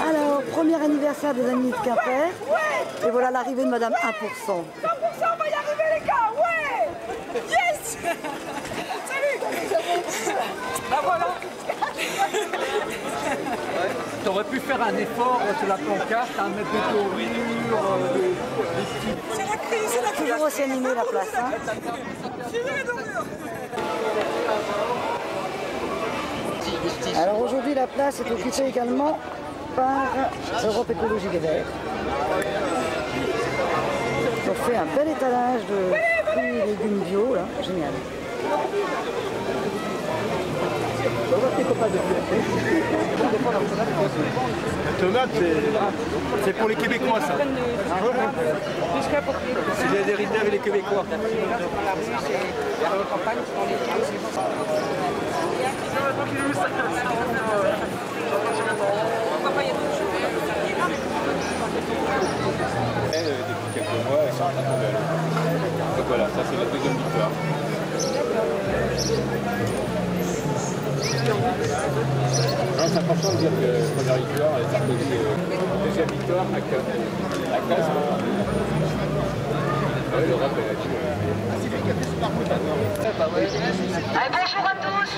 Alors, premier anniversaire des Amis de Quimper. Et voilà l'arrivée de Madame 1%. 100%, on va y arriver les gars, ouais. Yes. Salut. Bah voilà. T'aurais pu faire un effort sur la pancarte, mettre des tournures, des petits... C'est la crise, c'est la crise. Toujours aussi animée la place. Hein. Alors aujourd'hui la place est occupée également par Europe Écologie des Verts. Ils ont fait un bel étalage de fruits et légumes bio, là, génial. La tomate, c'est pour les Québécois, ça. C'est l'hérité avec les Québécois. Depuis quelques mois, elles sont en train de tomber à l'eau. Donc voilà, ça c'est la deuxième victoire. Non, c'est important de dire que la première victoire, c'est la deuxième victoire à Castres. Oui, l'Europe est là-dessus. Bonjour à tous.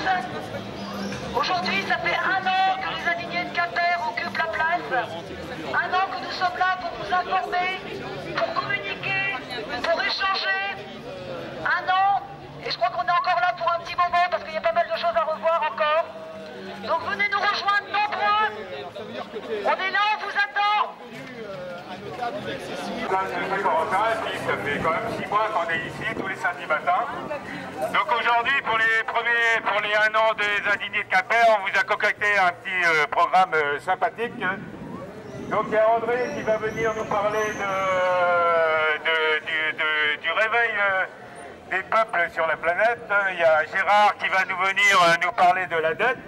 Aujourd'hui, ça fait 1 an que les indignés de Quimper occupent la place. 1 an que nous sommes là pour vous informer, pour communiquer, pour échanger. 1 an, et je crois qu'on est encore là pour un petit moment parce qu'il y a pas mal de choses à revoir encore. Donc venez nous rejoindre nombreux. On est là, on vous attend. Ça fait quand même 6 mois qu'on est ici tous les samedis matins. Donc aujourd'hui, pour les 1 an des indignés de Quimper, on vous a concocté un petit programme sympathique. Donc il y a André qui va venir nous parler du réveil des peuples sur la planète. Il y a Gérard qui va venir nous parler de la dette.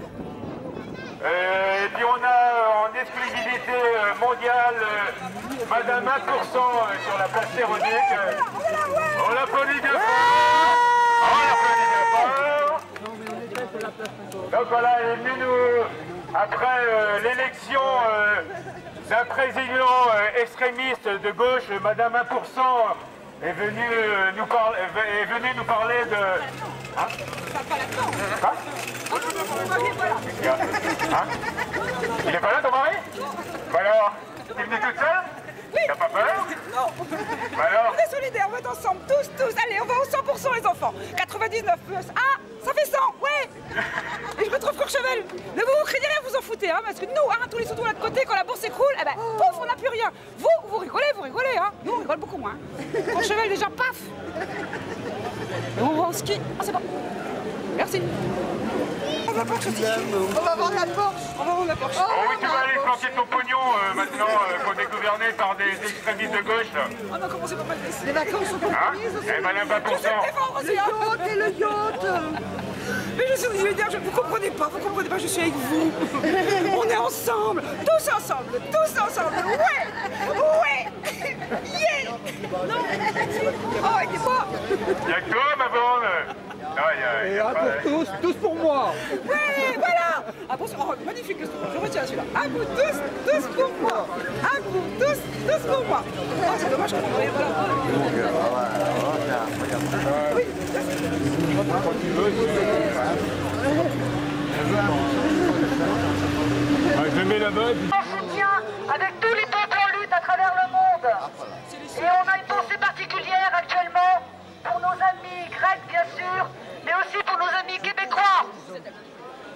Et puis on a en exclusivité mondiale Madame 1% sur la place Hérodique. On l'applaudit bien fort. On l'applaudit bien fort. Donc voilà, elle est venue nous, après l'élection d'un président extrémiste de gauche, Madame 1% est venue nous parler de... Hein? Quoi? Hein? Il est pas là ton mari? Bah alors, t'es venue toute seule? Oui. T'as pas peur? Non. Bah alors? On est solidaires, on va être ensemble, tous. Allez, on va au 100% les enfants. 99 plus. Ah, ça fait 100, ouais. Et je retrouve Courchevel. Ne vous craignez rien, vous en foutez, hein, parce que nous, tous les sous-tous de l'autre côté, quand la bourse s'écroule, eh ben, pouf, on n'a plus rien. Vous rigolez, hein. Nous, on rigole beaucoup moins. Courchevel, déjà, paf. Et on va au ski. Ah, c'est bon. Merci. On va Porsche aussi. On va vendre la Porsche. On va vendre la Porsche. Oh oui, tu vas aller planquer ton pognon maintenant qu'on est gouverné par des extrémistes de gauche. On va commencer par mettre les vacances sont pas prises aussi. Eh ben, le 20%. Le yacht et le yacht. Mais je vais dire, vous comprenez pas, je suis avec vous. On est ensemble, tous ensemble, ouais, yeah. Non, oh, il est pas. Y'a que toi, ma bande. Et un pour tous pour moi. Ouais, voilà. Ah bon, oh, magnifique, je retiens celui-là. À vous tous pour moi. À vous tous pour moi. Oh, c'est dommage qu'on ne voyait pas là. Oui, je mets la mode. En soutien avec tous les peuples en lutte à travers le monde. Et on a une pensée particulière actuellement pour nos amis grecs, bien sûr, mais aussi pour nos amis québécois.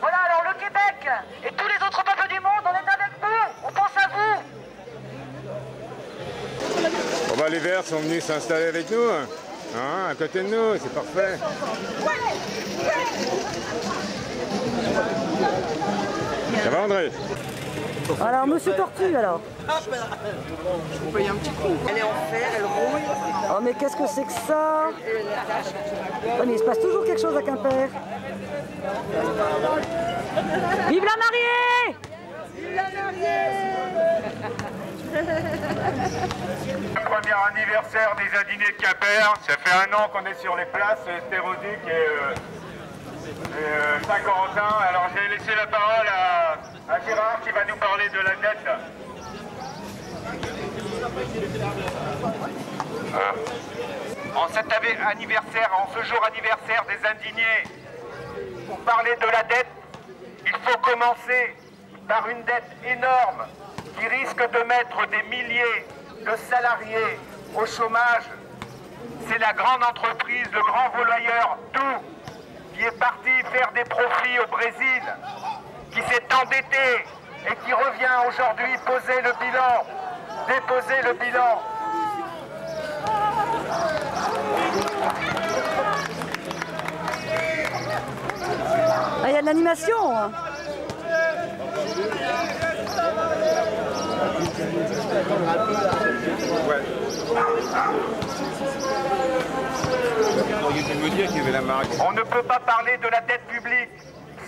Voilà, alors le Québec et tous les autres peuples du monde, on est avec vous, on pense à vous. Bon bah les Verts sont venus s'installer avec nous, hein, à côté de nous, c'est parfait. Ça va André? Alors, Monsieur Tortue, alors. je vous paye un petit coup. Elle est en fer, elle rouille. Oh, mais qu'est-ce que c'est que ça? Oh, mais il se passe toujours quelque chose à Quimper. Vive la mariée! Vive la mariée! Le premier anniversaire des indignés de Quimper, ça fait 1 an qu'on est sur les places, Hérodique et Saint-Corentin. Alors j'ai laissé la parole à à Gérard qui va nous parler de la dette. En cet anniversaire, en ce jour anniversaire des indignés, pour parler de la dette, il faut commencer par une dette énorme qui risque de mettre des milliers de salariés au chômage. C'est la grande entreprise, le grand volailleur Doux, qui est parti faire des profits au Brésil, qui s'est endetté et qui revient aujourd'hui déposer le bilan. Ah, il y a de l'animation. Hein. On ne peut pas parler de la dette publique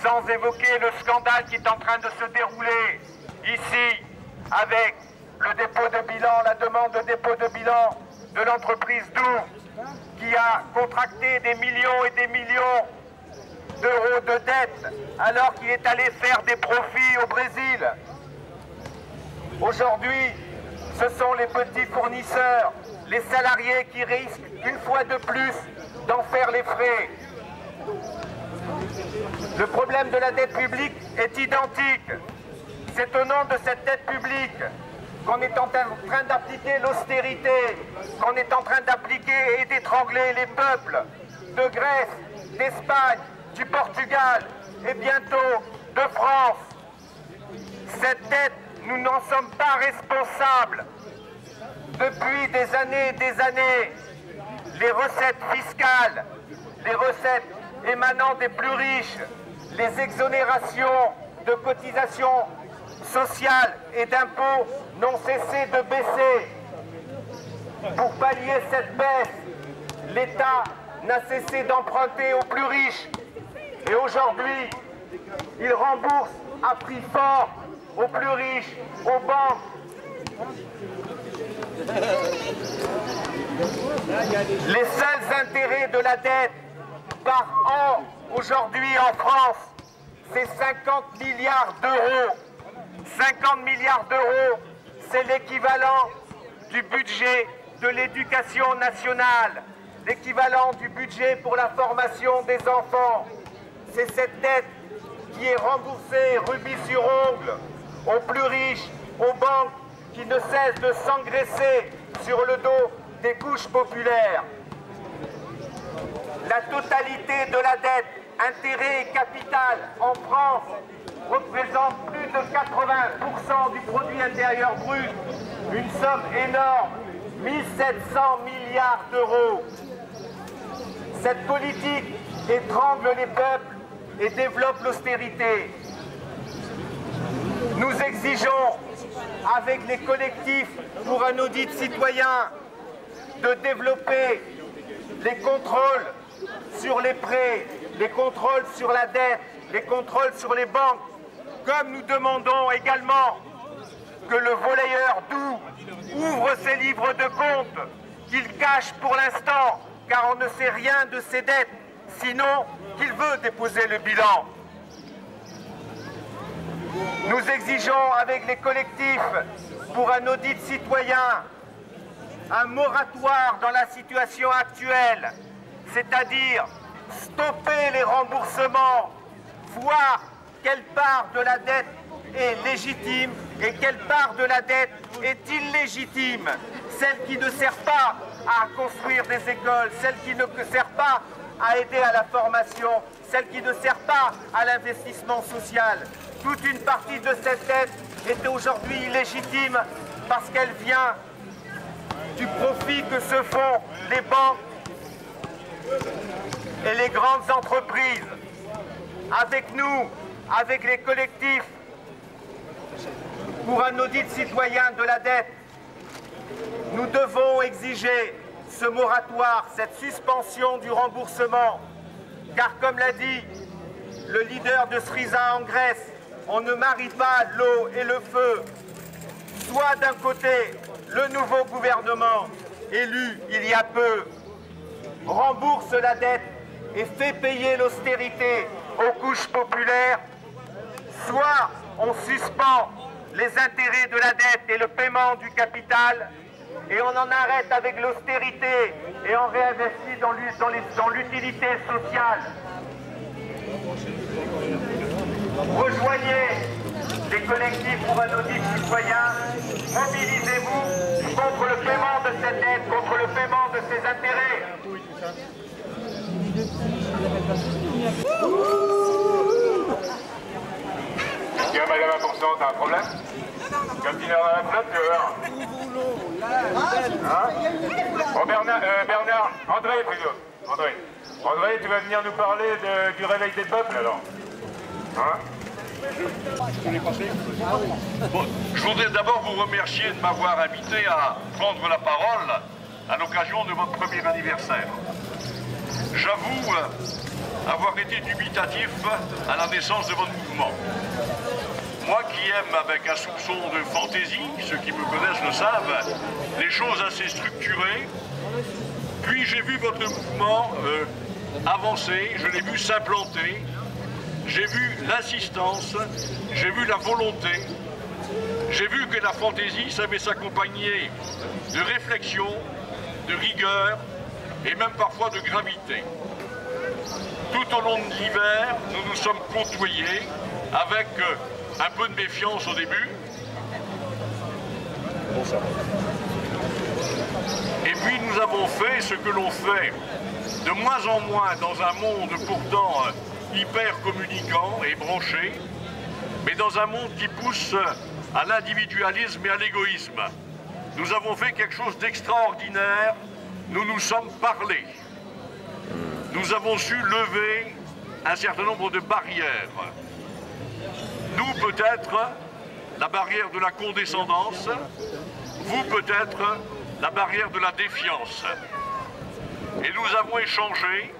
sans évoquer le scandale qui est en train de se dérouler ici avec le dépôt de bilan, la demande de dépôt de bilan de l'entreprise Doux qui a contracté des millions et des millions d'euros de dette alors qu'il est allé faire des profits au Brésil. Aujourd'hui, ce sont les petits fournisseurs, les salariés qui risquent une fois de plus d'en faire les frais. Le problème de la dette publique est identique. C'est au nom de cette dette publique qu'on est en train d'appliquer l'austérité, qu'on est en train d'appliquer et d'étrangler les peuples de Grèce, d'Espagne, du Portugal et bientôt de France. Cette dette, nous n'en sommes pas responsables. Depuis des années, les recettes fiscales, les recettes émanant des plus riches, les exonérations de cotisations sociales et d'impôts n'ont cessé de baisser. Pour pallier cette baisse, l'État n'a cessé d'emprunter aux plus riches. Et aujourd'hui, il rembourse à prix fort aux plus riches, aux banques. Les seuls intérêts de la dette par an aujourd'hui en France, c'est 50 milliards d'euros. 50 milliards d'euros, c'est l'équivalent du budget de l'éducation nationale, l'équivalent du budget pour la formation des enfants. C'est cette dette qui est remboursée rubis sur ongle aux plus riches, aux banques qui ne cessent de s'engraisser sur le dos des couches populaires. La totalité de la dette, intérêt et capital en France représente plus de 80% du produit intérieur brut, une somme énorme, 1700 milliards d'euros. Cette politique étrangle les peuples et développe l'austérité. Nous exigeons, avec les collectifs pour un audit citoyen, de développer les contrôles sur les prêts, les contrôles sur la dette, les contrôles sur les banques, comme nous demandons également que le volayeur Doux ouvre ses livres de compte, qu'il cache pour l'instant, car on ne sait rien de ses dettes, sinon qu'il veut déposer le bilan. Nous exigeons avec les collectifs pour un audit citoyen un moratoire dans la situation actuelle, c'est-à-dire stopper les remboursements, voir quelle part de la dette est légitime et quelle part de la dette est illégitime, celle qui ne sert pas à construire des écoles, celle qui ne sert pas à aider à la formation, celle qui ne sert pas à l'investissement social. Toute une partie de cette dette est aujourd'hui illégitime parce qu'elle vient du profit que se font les banques et les grandes entreprises. Avec nous, avec les collectifs, pour un audit citoyen de la dette, nous devons exiger ce moratoire, cette suspension du remboursement, car comme l'a dit le leader de Syriza en Grèce, on ne marie pas l'eau et le feu. Soit d'un côté, le nouveau gouvernement, élu il y a peu, rembourse la dette et fait payer l'austérité aux couches populaires, soit on suspend les intérêts de la dette et le paiement du capital, et on en arrête avec l'austérité et on réinvestit dans l'utilité sociale. Rejoignez les collectifs pour un audit citoyen, mobilisez-vous contre le paiement de cette dette, contre le paiement de ses intérêts. Tu vas Madame 1%, t'as un problème? Quand tu iras à la flotte, tu vas voir. Hein? Bon Bernard, André plutôt. André, tu vas venir nous parler du réveil des peuples alors. Hein? Bon, je voudrais d'abord vous remercier de m'avoir invité à prendre la parole à l'occasion de votre premier anniversaire. J'avoue avoir été dubitatif à la naissance de votre mouvement. Moi qui aime avec un soupçon de fantaisie, ceux qui me connaissent le savent, les choses assez structurées, puis j'ai vu votre mouvement avancer, je l'ai vu s'implanter, j'ai vu l'insistance, j'ai vu la volonté, j'ai vu que la fantaisie savait s'accompagner de réflexion, de rigueur et même parfois de gravité. Tout au long de l'hiver, nous nous sommes côtoyés avec un peu de méfiance au début. Et puis nous avons fait ce que l'on fait de moins en moins dans un monde pourtant hyper communicant et branché, mais dans un monde qui pousse à l'individualisme et à l'égoïsme. Nous avons fait quelque chose d'extraordinaire, nous nous sommes parlé. Nous avons su lever un certain nombre de barrières. Nous peut-être la barrière de la condescendance, vous peut-être la barrière de la défiance. Et nous avons échangé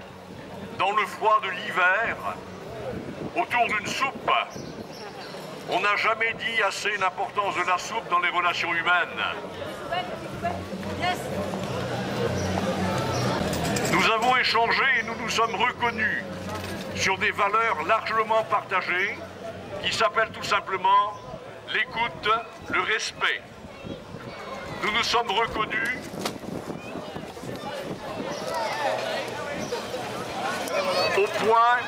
dans le froid de l'hiver autour d'une soupe. On n'a jamais dit assez l'importance de la soupe dans les relations humaines. Nous avons échangé et nous nous sommes reconnus sur des valeurs largement partagées qui s'appellent tout simplement l'écoute, le respect. Nous nous sommes reconnus au point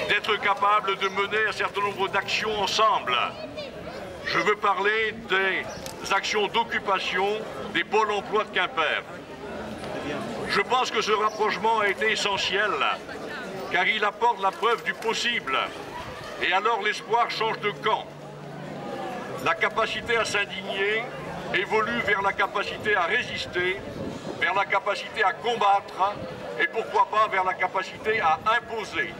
d'être capables de mener un certain nombre d'actions ensemble. Je veux parler des actions d'occupation des pôles emploi de Quimper. Je pense que ce rapprochement a été essentiel, car il apporte la preuve du possible. Et alors l'espoir change de camp. La capacité à s'indigner évolue vers la capacité à résister, vers la capacité à combattre, et pourquoi pas vers la capacité à imposer.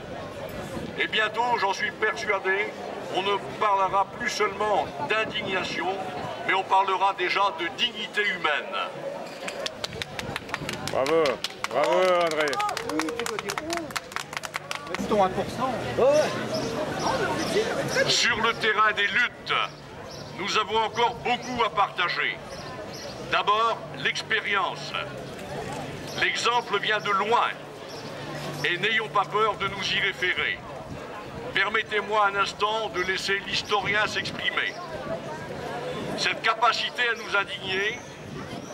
Et bientôt, j'en suis persuadé, on ne parlera plus seulement d'indignation, mais on parlera déjà de dignité humaine. Bravo, bravo André. Sur le terrain des luttes, nous avons encore beaucoup à partager. D'abord, l'expérience. L'exemple vient de loin et n'ayons pas peur de nous y référer. Permettez-moi un instant de laisser l'historien s'exprimer. Cette capacité à nous indigner,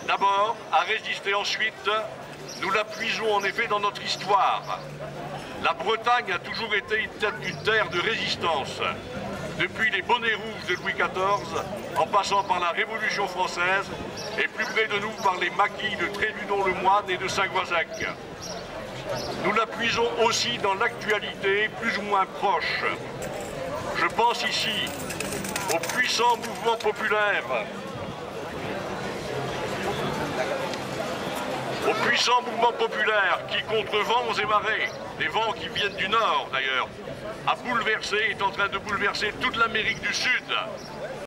d'abord, à résister ensuite, nous la puisons en effet dans notre histoire. La Bretagne a toujours été une terre de résistance. Depuis les bonnets rouges de Louis XIV, en passant par la Révolution française, et plus près de nous par les maquis de Trédudon-le-Moine et de Saint-Goazac. Nous la puisons aussi dans l'actualité plus ou moins proche. Je pense ici au puissant mouvement populaire, qui, contre vents et marées, les vents qui viennent du nord d'ailleurs, est en train de bouleverser toute l'Amérique du Sud.